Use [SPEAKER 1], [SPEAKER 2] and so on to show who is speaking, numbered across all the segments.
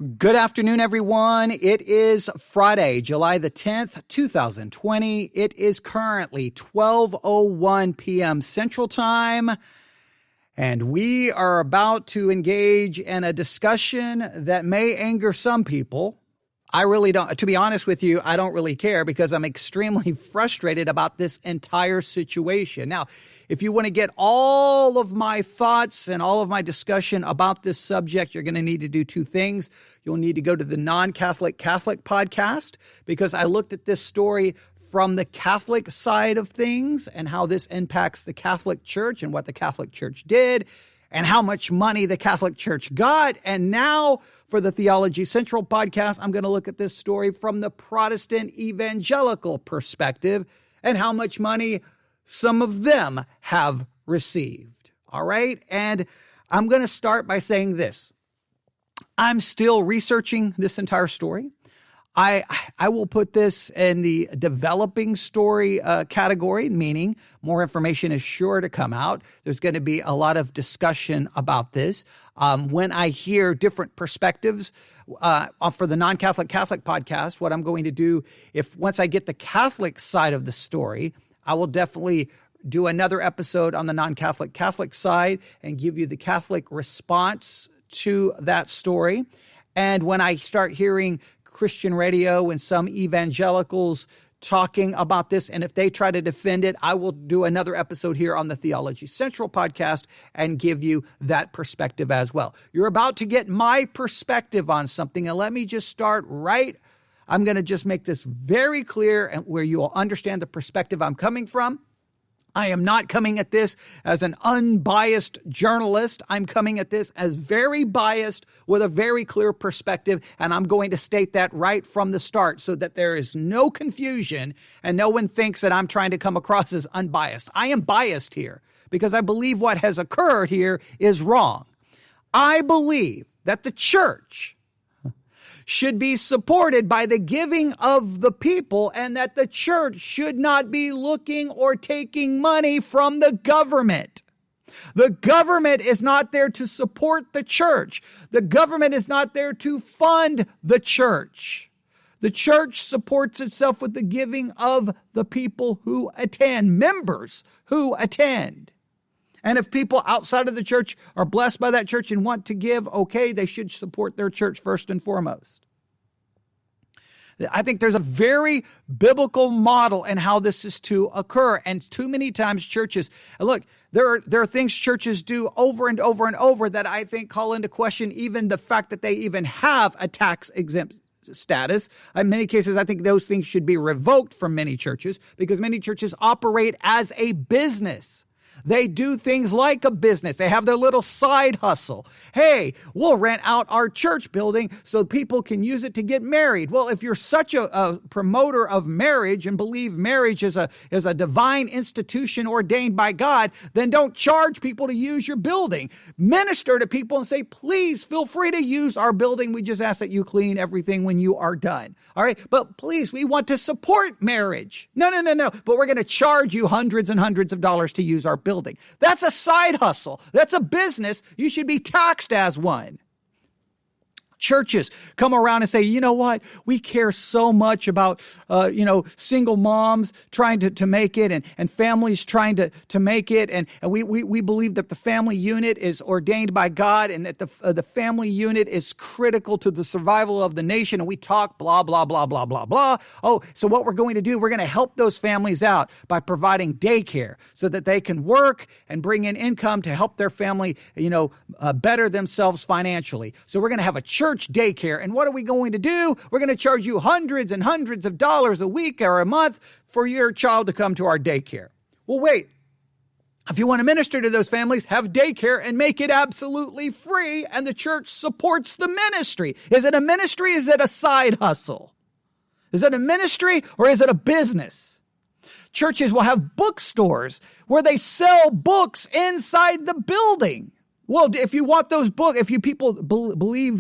[SPEAKER 1] Good afternoon, everyone. It is Friday, July the 10th, 2020. It is currently 12:01 p.m. Central Time, and we are about to engage in a discussion that may anger some people. I really don't, to be honest with you, I don't really care because I'm extremely frustrated about this entire situation. Now, if you want to get all of my thoughts and all of my discussion about this subject, you're going to need to do two things. You'll need to go to the Non-Catholic Catholic podcast because I looked at this story from the Catholic side of things and how this impacts the Catholic Church and what the Catholic Church did and how much money the Catholic Church got. And now for the Theology Central podcast, I'm going to look at this story from the Protestant Evangelical perspective and how much money some of them have received. All right. And I'm going to start by saying this. I'm still researching this entire story. I will put this in the developing story category, meaning more information is sure to come out. There's going to be a lot of discussion about this. When I hear different perspectives for the Non-Catholic Catholic podcast, what I'm going to do, once I get the Catholic side of the story, I will definitely do another episode on the Non-Catholic Catholic side and give you the Catholic response to that story. And when I start hearing Christian radio and some evangelicals talking about this, and if they try to defend it, I will do another episode here on the Theology Central podcast and give you that perspective as well. You're about to get my perspective on something, and let me just start right. I'm going to just make this very clear and where you will understand the perspective I'm coming from. I am not coming at this as an unbiased journalist. I'm coming at this as very biased with a very clear perspective, and I'm going to state that right from the start so that there is no confusion and no one thinks that I'm trying to come across as unbiased. I am biased here because I believe what has occurred here is wrong. I believe that the church should be supported by the giving of the people and that the church should not be looking or taking money from the government. The government is not there to support the church. The government is not there to fund the church. The church supports itself with the giving of the people who attend, members who attend. And if people outside of the church are blessed by that church and want to give, okay, they should support their church first and foremost. I think there's a very biblical model in how this is to occur. And too many times churches, and look, there are things churches do over and over and over that I think call into question even the fact that they even have a tax exempt status. In many cases, I think those things should be revoked from many churches because many churches operate as a business. They do things like a business. They have their little side hustle. Hey, we'll rent out our church building so people can use it to get married. Well, if you're such a promoter of marriage and believe marriage is a divine institution ordained by God, then don't charge people to use your building. Minister to people and say, please feel free to use our building. We just ask that you clean everything when you are done. All right. But please, we want to support marriage. No. But we're going to charge you hundreds and hundreds of dollars to use our building. That's a side hustle. That's a business. You should be taxed as one. Churches come around and say, you know what? We care so much about, single moms trying to make it and families trying to make it. And we believe that the family unit is ordained by God and that the family unit is critical to the survival of the nation. And we talk blah, blah, blah, blah, blah, blah. Oh, so what we're going to do, we're going to help those families out by providing daycare so that they can work and bring in income to help their family, better themselves financially. So we're going to have a church daycare. And what are we going to do? We're going to charge you hundreds and hundreds of dollars a week or a month for your child to come to our daycare. Well, wait. If you want to minister to those families, have daycare and make it absolutely free, and the church supports the ministry. Is it a ministry? Is it a side hustle? Is it a ministry or is it a business? Churches will have bookstores where they sell books inside the building. Well, if you want those books, if you believe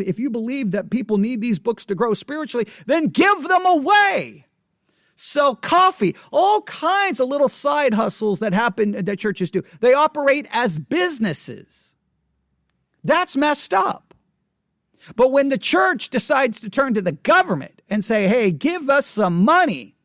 [SPEAKER 1] that people need these books to grow spiritually, then give them away. Sell coffee, all kinds of little side hustles that churches do. They operate as businesses. That's messed up. But when the church decides to turn to the government and say, hey, give us some money,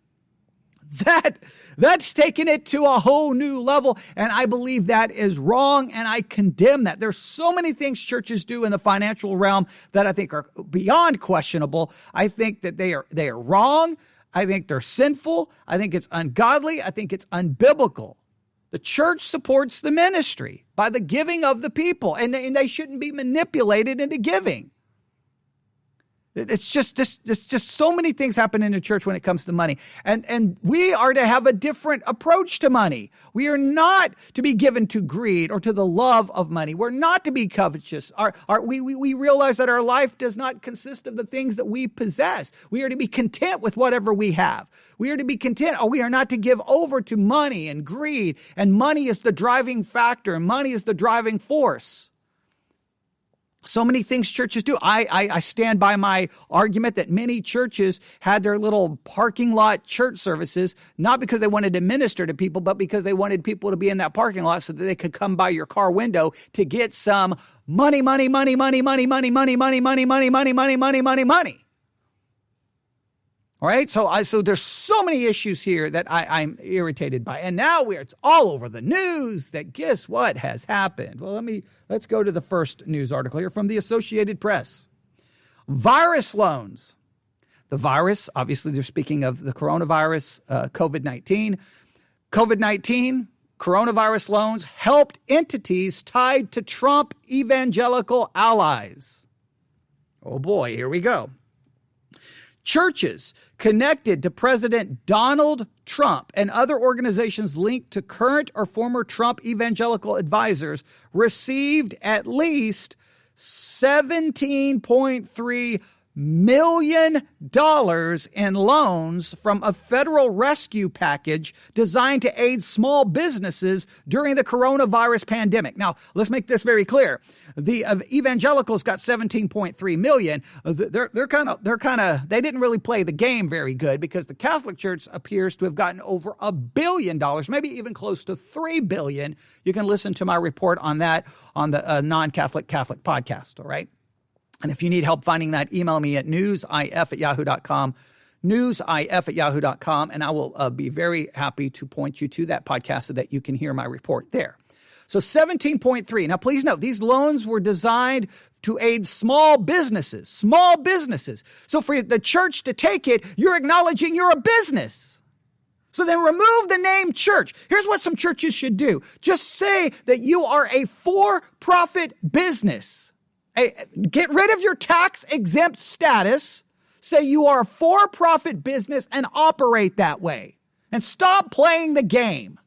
[SPEAKER 1] that's taking it to a whole new level. And I believe that is wrong, and I condemn that. There's so many things churches do in the financial realm that I think are beyond questionable. I think that they are wrong. I think they're sinful. I think it's ungodly. I think it's unbiblical. The church supports the ministry by the giving of the people, and they shouldn't be manipulated into giving. It's just so many things happen in the church when it comes to money. And we are to have a different approach to money. We are not to be given to greed or to the love of money. We're not to be covetous. We realize that our life does not consist of the things that we possess. We are to be content with whatever we have. We are to be content. We are not to give over to money and greed. And money is the driving factor, and money is the driving force. So many things churches do. I stand by my argument that many churches had their little parking lot church services, not because they wanted to minister to people, but because they wanted people to be in that parking lot so that they could come by your car window to get some money. All right. So there's so many issues here that I'm irritated by. And now it's all over the news that guess what has happened? Well, let's go to the first news article here from the Associated Press. Virus loans. The virus, obviously they're speaking of the coronavirus, COVID-19. COVID-19, coronavirus loans helped entities tied to Trump evangelical allies. Oh boy, here we go. Churches connected to President Donald Trump and other organizations linked to current or former Trump evangelical advisors received at least $17.3 million in loans from a federal rescue package designed to aid small businesses during the coronavirus pandemic. Now, let's make this very clear. The evangelicals got 17.3 million. They're kind of they didn't really play the game very good, because the Catholic Church appears to have gotten over $1 billion, maybe even close to $3 billion. You can listen to my report on that on the non-Catholic podcast. All right. And if you need help finding that, email me at newsif@yahoo.com, newsif@yahoo.com, and I will be very happy to point you to that podcast so that you can hear my report there. So 17.3. Now, please note, these loans were designed to aid small businesses. So for the church to take it, you're acknowledging you're a business. So then remove the name church. Here's what some churches should do. Just say that you are a for-profit business. Get rid of your tax-exempt status. Say you are a for-profit business and operate that way. And stop playing the game.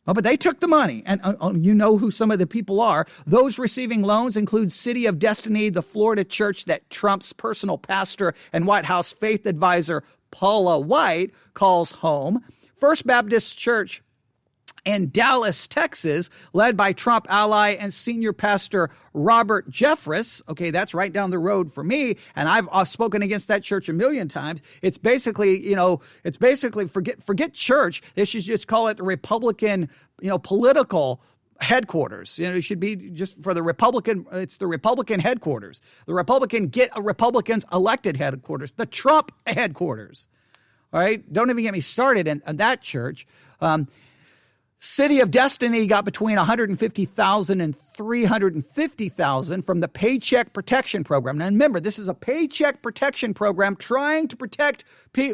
[SPEAKER 1] Oh, but they took the money. And you know who some of the people are. Those receiving loans include City of Destiny, the Florida church that Trump's personal pastor and White House faith advisor Paula White calls home. First Baptist Church in Dallas, Texas, led by Trump ally and senior pastor Robert Jeffress. Okay, that's right down the road for me. And I've spoken against that church a million times. It's basically, forget church. They should just call it the Republican, political headquarters. It should be just for the Republican. It's the Republican headquarters. The Republicans elected headquarters, the Trump headquarters. All right. Don't even get me started on that church. City of Destiny got between $150,000 and $350,000 from the Paycheck Protection Program. Now remember, this is a Paycheck Protection Program trying to protect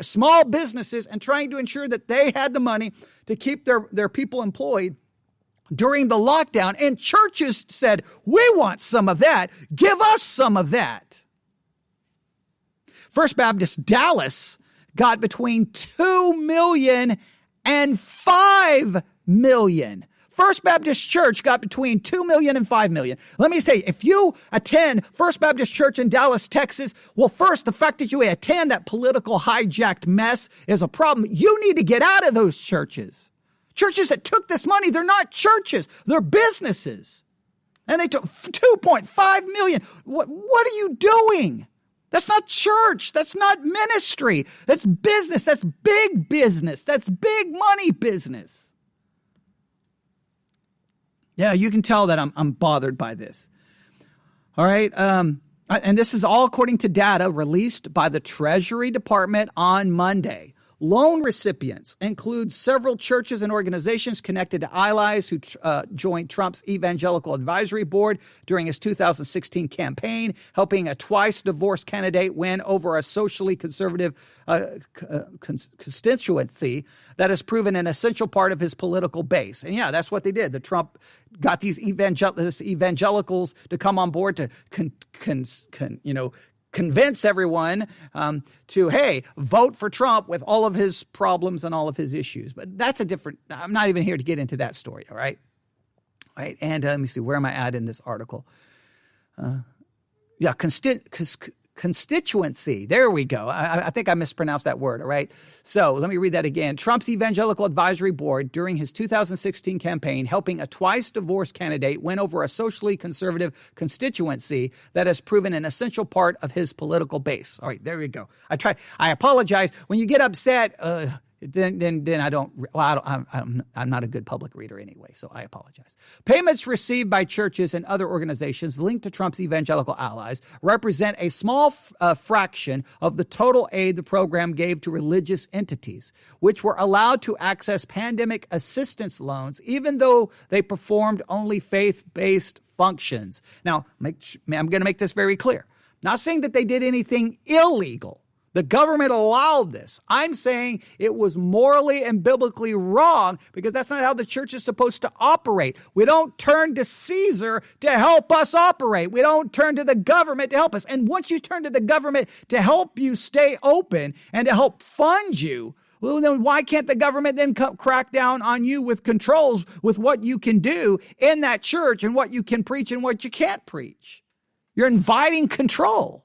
[SPEAKER 1] small businesses and trying to ensure that they had the money to keep their people employed during the lockdown. And churches said, we want some of that. Give us some of that. First Baptist Dallas got between $2 million and $5 million. First Baptist Church got between $2 million and $5 million. Let me say, if you attend First Baptist Church in Dallas, Texas, well, first, the fact that you attend that political hijacked mess is a problem. You need to get out of those churches. Churches that took this money, they're not churches, they're businesses. And they took $2.5 million. What are you doing? That's not church. That's not ministry. That's business. That's big business. That's big money business. Yeah, you can tell that I'm bothered by this. All right. And this is all according to data released by the Treasury Department on Monday. Loan recipients include several churches and organizations connected to allies who joined Trump's Evangelical Advisory Board during his 2016 campaign, helping a twice-divorced candidate win over a socially conservative constituency that has proven an essential part of his political base. And yeah, that's what they did. The Trump got these evangelicals to come on board to convince everyone to, hey, vote for Trump with all of his problems and all of his issues. But that's a different, I'm not even here to get into that story, all right? All right, and let me see, where am I at in this article? Constituency. There we go. I think I mispronounced that word. All right. So let me read that again. Trump's Evangelical Advisory Board during his 2016 campaign, helping a twice divorced candidate win over a socially conservative constituency that has proven an essential part of his political base. All right. There we go. I apologize. When you get upset, then I don't, I'm not a good public reader anyway, so I apologize. Payments received by churches and other organizations linked to Trump's evangelical allies represent a small fraction of the total aid the program gave to religious entities, which were allowed to access pandemic assistance loans, even though they performed only faith-based functions. Now, I'm going to make this very clear. Not saying that they did anything illegal. The government allowed this. I'm saying it was morally and biblically wrong because that's not how the church is supposed to operate. We don't turn to Caesar to help us operate. We don't turn to the government to help us. And once you turn to the government to help you stay open and to help fund you, well, then why can't the government then crack down on you with controls with what you can do in that church and what you can preach and what you can't preach? You're inviting control.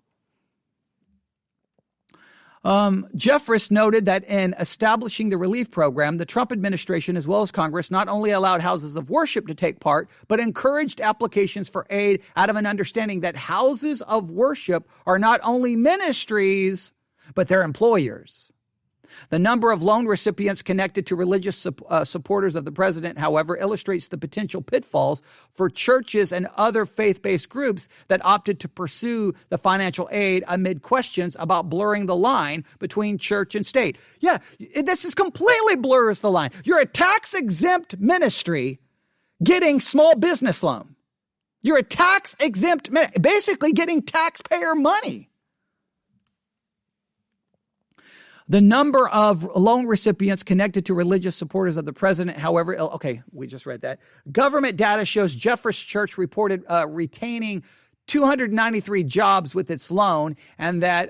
[SPEAKER 1] Jeffress noted that in establishing the relief program, the Trump administration, as well as Congress, not only allowed houses of worship to take part, but encouraged applications for aid out of an understanding that houses of worship are not only ministries, but they're employers. The number of loan recipients connected to religious supporters of the president, however, illustrates the potential pitfalls for churches and other faith-based groups that opted to pursue the financial aid amid questions about blurring the line between church and state. Yeah, this is completely blurs the line. You're a tax-exempt ministry getting small business loan. You're a tax-exempt, basically getting taxpayer money. The number of loan recipients connected to religious supporters of the president, however, okay, we just read that. Government data shows Jeffress Church reported retaining 293 jobs with its loan, and that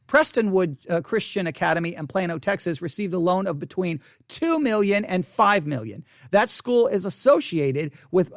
[SPEAKER 1] Prestonwood Christian Academy in Plano, Texas, received a loan of between $2 million and $5 million. That school is associated with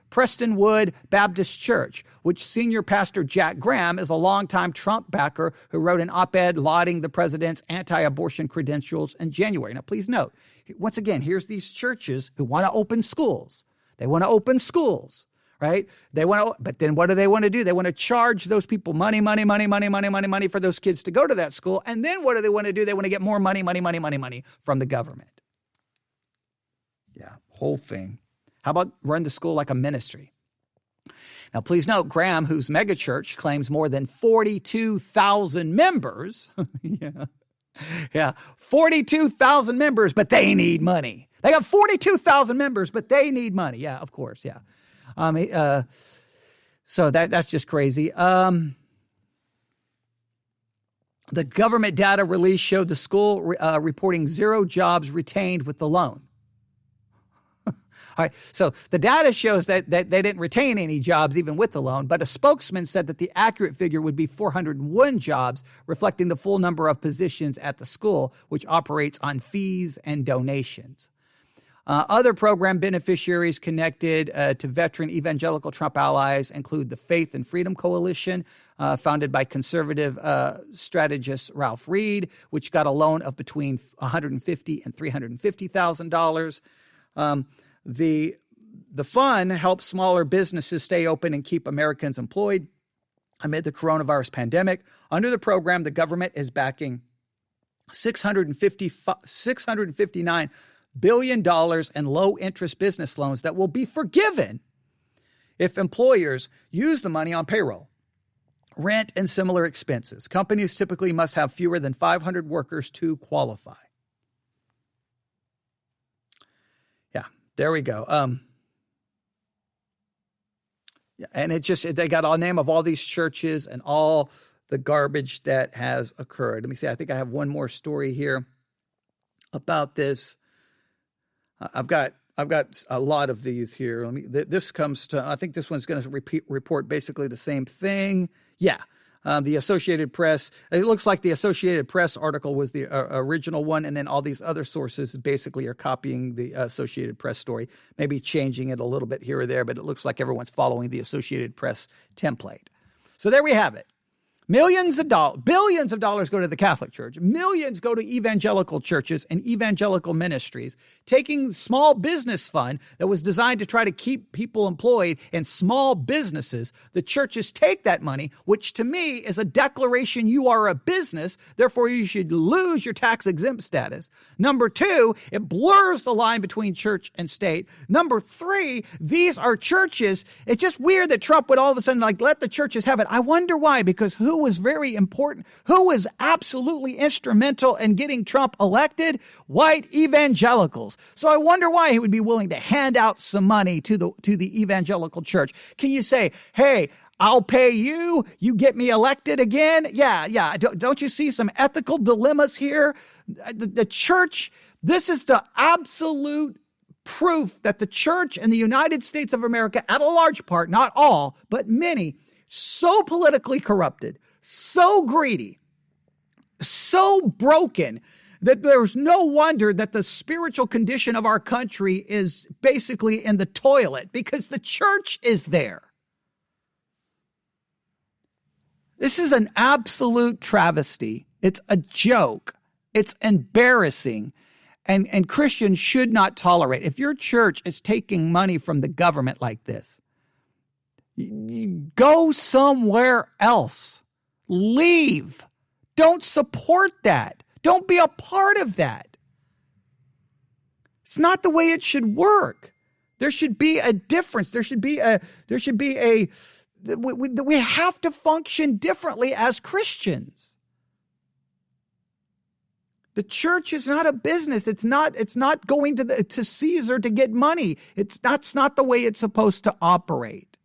[SPEAKER 1] Prestonwood Baptist Church, which senior pastor Jack Graham is a longtime Trump backer who wrote an op-ed lauding the president's anti-abortion credentials in January. Now, please note, once again, here's these churches who want to open schools. They want to open schools. Right? But then what do they want to do? They want to charge those people money for those kids to go to that school. And then what do they want to do? They want to get more money from the government. Yeah, whole thing. How about run the school like a ministry? Now, please note, Graham, whose megachurch claims more than 42,000 members. Yeah, 42,000 members, but they need money. They got 42,000 members, but they need money. Yeah, of course, yeah. So that's just crazy. The government data release showed the school reporting 0 jobs retained with the loan. All right. So the data shows that they didn't retain any jobs even with the loan, but a spokesman said that the accurate figure would be 401 jobs, reflecting the full number of positions at the school, which operates on fees and donations. Other program beneficiaries connected to veteran evangelical Trump allies include the Faith and Freedom Coalition, founded by conservative strategist Ralph Reed, which got a loan of between $150,000 and $350,000. The fund helps smaller businesses stay open and keep Americans employed amid the coronavirus pandemic. Under the program, the government is backing $659 billion in low-interest business loans that will be forgiven if employers use the money on payroll, rent, and similar expenses. Companies typically must have fewer than 500 workers to qualify. Yeah, there we go. Yeah, and they got a name of all these churches and all the garbage that has occurred. Let me see. I think I have one more story here about this. I've got a lot of these here. This comes to, I think this one's going to report basically the same thing. Yeah. The Associated Press, it looks like the Associated Press article was the original one, and then all these other sources basically are copying the Associated Press story, maybe changing it a little bit here or there, but it looks like everyone's following the Associated Press template. So there we have it. Billions of dollars go to the Catholic Church. Millions go to evangelical churches and evangelical ministries, taking small business fund that was designed to try to keep people employed in small businesses. The churches take that money, which to me is a declaration you are a business, therefore you should lose your tax exempt status. Number two, it blurs the line between church and state. Number three, these are churches. It's just weird that Trump would all of a sudden let the churches have it. I wonder why, because who was very important, who was absolutely instrumental in getting Trump elected? White evangelicals. So I wonder why he would be willing to hand out some money to the evangelical church. Can you say, hey, I'll pay you, you get me elected again? Yeah. Don't you see some ethical dilemmas here? The church, this is the absolute proof that the church in the United States of America, at a large part, not all, but many, so politically corrupted, so greedy, so broken, that there's no wonder that the spiritual condition of our country is basically in the toilet, because the church is there. This is an absolute travesty. It's a joke. It's embarrassing. And Christians should not tolerate. If your church is taking money from the government like this, go somewhere else. Leave. Don't support that. Don't be a part of that. It's not the way it should work. There should be a difference. We have to function differently as Christians. The church is not a business. It's not going to Caesar to get money. That's not the way it's supposed to operate.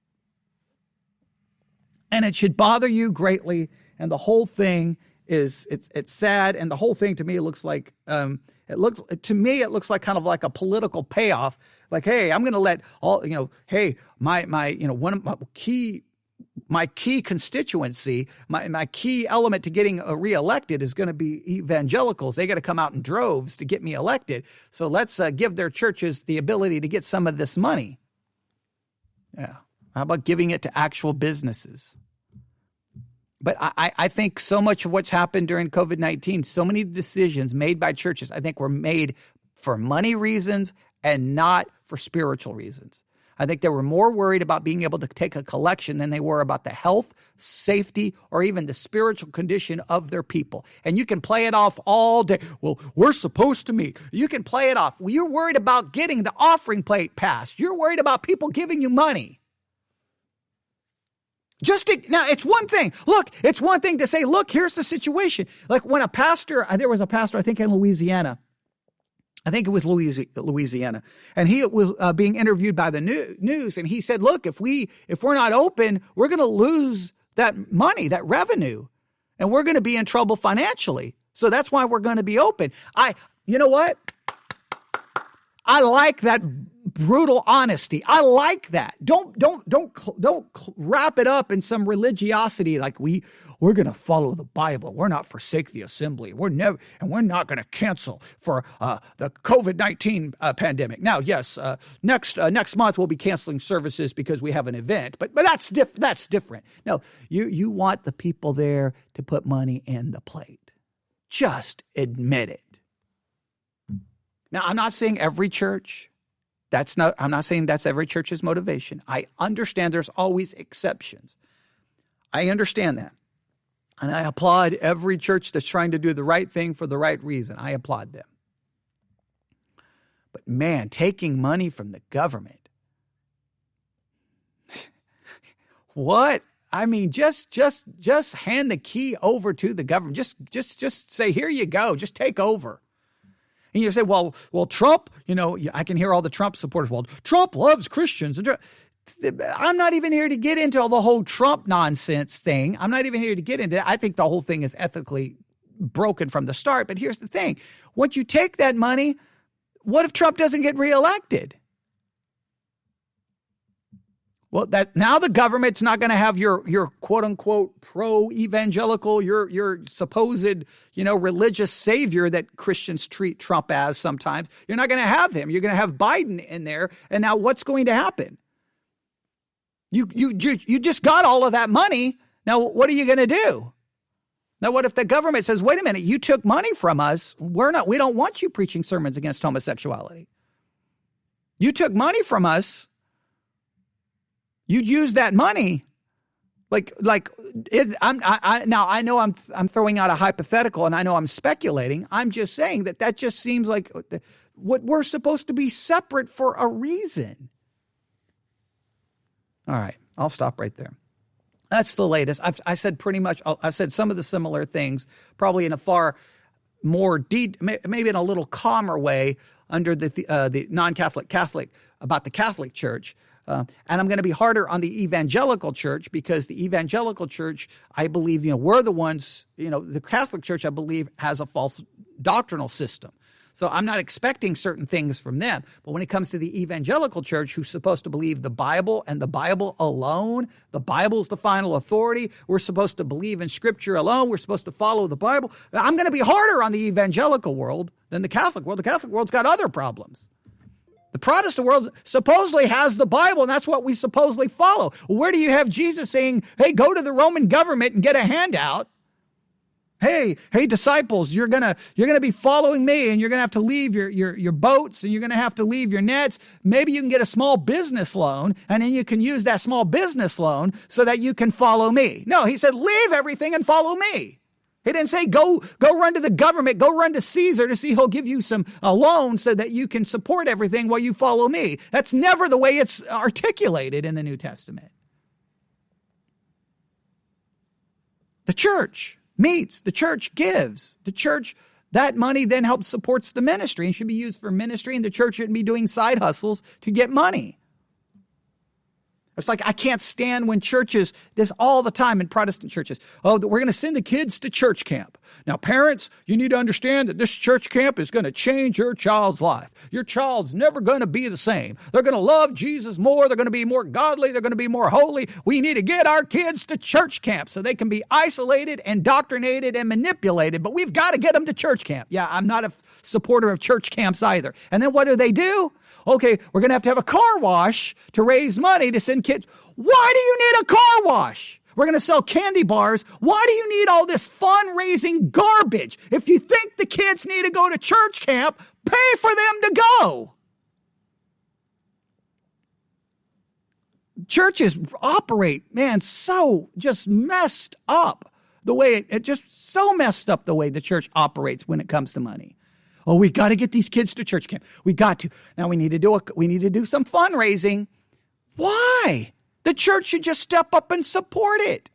[SPEAKER 1] And it should bother you greatly. And the whole thing it's sad. And the whole thing to me looks like it looks like kind of like a political payoff. Like, hey, I'm going to let hey, one of my key constituency, my key element to getting reelected is going to be evangelicals. They got to come out in droves to get me elected. So let's give their churches the ability to get some of this money. Yeah. How about giving it to actual businesses? But I think so much of what's happened during COVID-19, so many decisions made by churches, I think were made for money reasons and not for spiritual reasons. I think they were more worried about being able to take a collection than they were about the health, safety, or even the spiritual condition of their people. And you can play it off all day. Well, we're supposed to meet. You can play it off. Well, you're worried about getting the offering plate passed. You're worried about people giving you money. Now, it's one thing. Look, it's one thing to say, look, here's the situation. Like when there was a pastor, I think in Louisiana. I think it was Louisiana. And he was being interviewed by the news. And he said, look, if we're not open, we're going to lose that money, that revenue. And we're going to be in trouble financially. So that's why we're going to be open. You know what? I like that brutal honesty. I like that. Don't wrap it up in some religiosity like we're going to follow the Bible. We're not forsake the assembly. We're not going to cancel for the COVID-19 pandemic. Now, yes, next month we'll be canceling services because we have an event, but that's different. No, you want the people there to put money in the plate. Just admit it. Now, I'm not saying every church. I'm not saying that's every church's motivation. I understand there's always exceptions. I understand that. And I applaud every church that's trying to do the right thing for the right reason. I applaud them. But man, taking money from the government, What? I mean, just hand the key over to the government. Just say, here you go. Just take over. And you say, well, Trump, I can hear all the Trump supporters. Well, Trump loves Christians. I'm not even here to get into all the whole Trump nonsense thing. I'm not even here to get into it. I think the whole thing is ethically broken from the start. But here's the thing. Once you take that money, what if Trump doesn't get reelected? Well, now the government's not going to have your quote unquote pro-evangelical, your supposed, religious savior that Christians treat Trump as sometimes. You're not going to have him. You're going to have Biden in there. And now what's going to happen? You just got all of that money. Now, what are you going to do? Now, what if the government says, wait a minute, you took money from us. We don't want you preaching sermons against homosexuality. You took money from us. You'd use that money. I know I'm throwing out a hypothetical and I know I'm speculating. I'm just saying that just seems like what we're supposed to be separate for a reason. All right, I'll stop right there. That's the latest. I said pretty much. I've said some of the similar things, probably in a far more maybe in a little calmer way under the non-Catholic Catholic about the Catholic Church, and I'm going to be harder on the Evangelical Church because the Evangelical Church, I believe, we're the ones. The Catholic Church, I believe, has a false doctrinal system. So I'm not expecting certain things from them. But when it comes to the Evangelical Church, who's supposed to believe the Bible and the Bible alone, the Bible's the final authority. We're supposed to believe in Scripture alone. We're supposed to follow the Bible. I'm going to be harder on the Evangelical world than the Catholic world. The Catholic world's got other problems. The Protestant world supposedly has the Bible, and that's what we supposedly follow. Where do you have Jesus saying, hey, go to the Roman government and get a handout? Hey, disciples, you're gonna be following me, and you're gonna have to leave your boats, and you're gonna have to leave your nets. Maybe you can get a small business loan, and then you can use that small business loan so that you can follow me. No, he said, leave everything and follow me. He didn't say go run to the government, go run to Caesar to see he'll give you a loan so that you can support everything while you follow me. That's never the way it's articulated in the New Testament. The church meets, the church gives, the church, that money then helps supports the ministry and should be used for ministry, and the church shouldn't be doing side hustles to get money. It's like I can't stand when churches, this all the time in Protestant churches, we're going to send the kids to church camp. Now, parents, you need to understand that this church camp is going to change your child's life. Your child's never going to be the same. They're going to love Jesus more. They're going to be more godly. They're going to be more holy. We need to get our kids to church camp so they can be isolated, indoctrinated, and manipulated. But we've got to get them to church camp. Yeah, I'm not a supporter of church camps either. And then what do? Okay, we're going to have a car wash to raise money to send kids. Why do you need a car wash? We're going to sell candy bars. Why do you need all this fundraising garbage? If you think the kids need to go to church camp, pay for them to go. Churches operate, so just messed up the way it just so messed up the way the church operates when it comes to money. Oh, we got to get these kids to church camp. We got to. Now we need to do some fundraising. Why? The church should just step up and support it.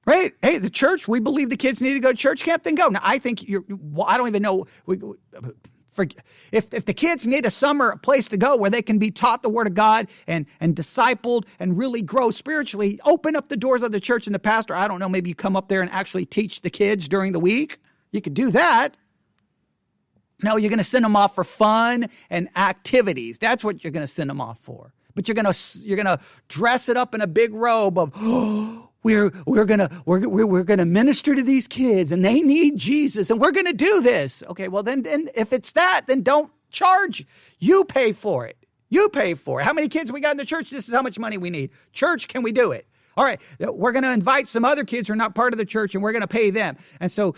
[SPEAKER 1] Right? Hey, the church, we believe the kids need to go to church camp, then go. Now, I think I don't even know. If the kids need a place to go where they can be taught the Word of God and discipled and really grow spiritually, open up the doors of the church, and the pastor, I don't know, maybe you come up there and actually teach the kids during the week. You could do that. No, you're going to send them off for fun and activities. That's what you're going to send them off for. But you're going to dress it up in a big robe of, we're going to minister to these kids and they need Jesus and we're going to do this. Okay, well then if it's that, then don't charge. You pay for it. How many kids we got in the church? This is how much money we need. Church, can we do it? All right, we're going to invite some other kids who are not part of the church, and we're going to pay them. And so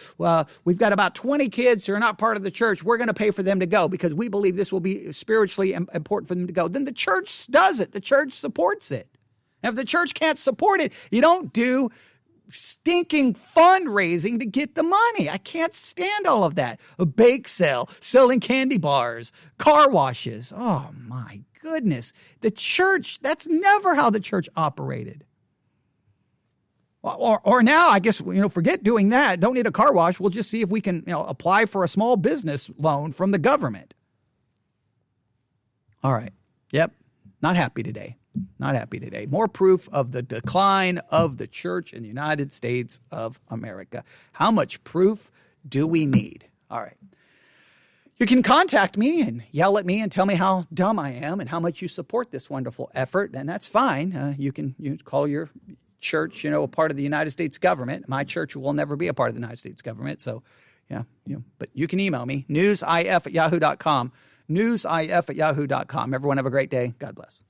[SPEAKER 1] we've got about 20 kids who are not part of the church. We're going to pay for them to go because we believe this will be spiritually important for them to go. Then the church does it. The church supports it. And if the church can't support it, you don't do stinking fundraising to get the money. I can't stand all of that. A bake sale, selling candy bars, car washes. Oh, my goodness. The church, that's never how the church operated. Or now, I guess, forget doing that. Don't need a car wash. We'll just see if we can, apply for a small business loan from the government. All right. Yep. Not happy today. Not happy today. More proof of the decline of the church in the United States of America. How much proof do we need? All right. You can contact me and yell at me and tell me how dumb I am and how much you support this wonderful effort, and that's fine. You call your church, a part of the United States government. My church will never be a part of the United States government, so but you can email me, newsif@yahoo.com, newsif@yahoo.com. Everyone have a great day. God bless.